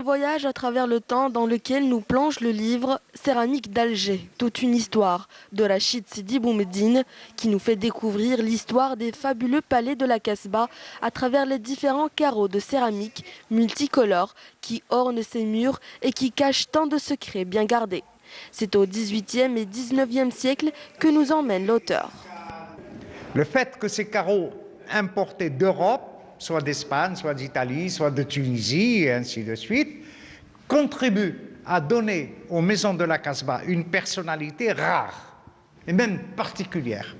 voyage à travers le temps dans lequel nous plonge le livre Céramique d'Alger, toute une histoire de Rachid Sidi Boumediene qui nous fait découvrir l'histoire des fabuleux palais de la Casbah à travers les différents carreaux de céramique multicolores qui ornent ses murs et qui cachent tant de secrets bien gardés. C'est au XVIIIe et XIXe siècle que nous emmène l'auteur. Le fait que ces carreaux importés d'Europe, soit d'Espagne, soit d'Italie, soit de Tunisie, et ainsi de suite, contribue à donner aux maisons de la Casbah une personnalité rare et même particulière.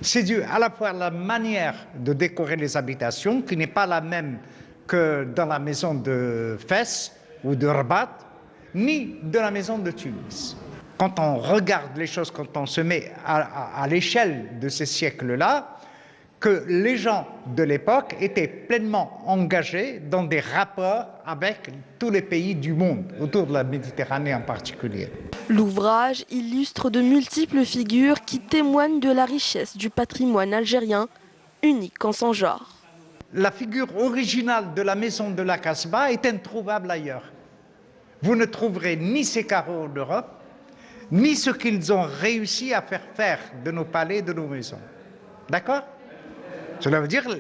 C'est dû à la fois à la manière de décorer les habitations, qui n'est pas la même que dans la maison de Fès ou de Rabat, ni de la maison de Tunis. Quand on regarde les choses, quand on se met à l'échelle de ces siècles-là, que les gens de l'époque étaient pleinement engagés dans des rapports avec tous les pays du monde, autour de la Méditerranée en particulier. L'ouvrage illustre de multiples figures qui témoignent de la richesse du patrimoine algérien, unique en son genre. La figure originale de la maison de la Casbah est introuvable ailleurs. Vous ne trouverez ni ces carreaux d'Europe, ni ce qu'ils ont réussi à faire de nos palais, de nos maisons. D'accord ? Cela veut dire que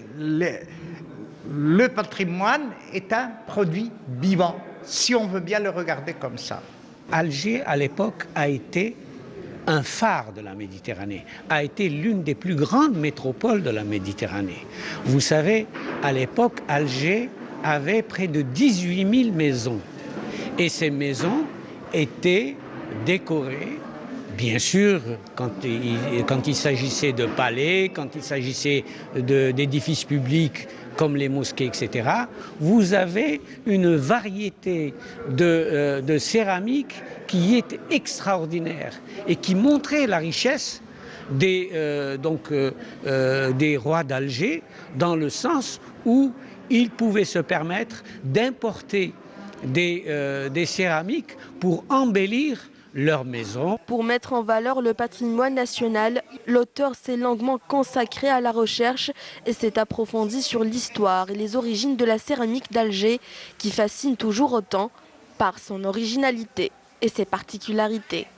le patrimoine est un produit vivant, si on veut bien le regarder comme ça. Alger, à l'époque, a été un phare de la Méditerranée, a été l'une des plus grandes métropoles de la Méditerranée. Vous savez, à l'époque, Alger avait près de 18 000 maisons. Et ces maisons étaient décorées, bien sûr, quand il s'agissait de palais, quand il s'agissait d'édifices publics comme les mosquées, etc., vous avez une variété de céramique qui est extraordinaire et qui montrait la richesse des rois d'Alger, dans le sens où ils pouvaient se permettre d'importer des céramiques pour embellir leur maison. Pour mettre en valeur le patrimoine national, l'auteur s'est longuement consacré à la recherche et s'est approfondi sur l'histoire et les origines de la céramique d'Alger qui fascine toujours autant par son originalité et ses particularités.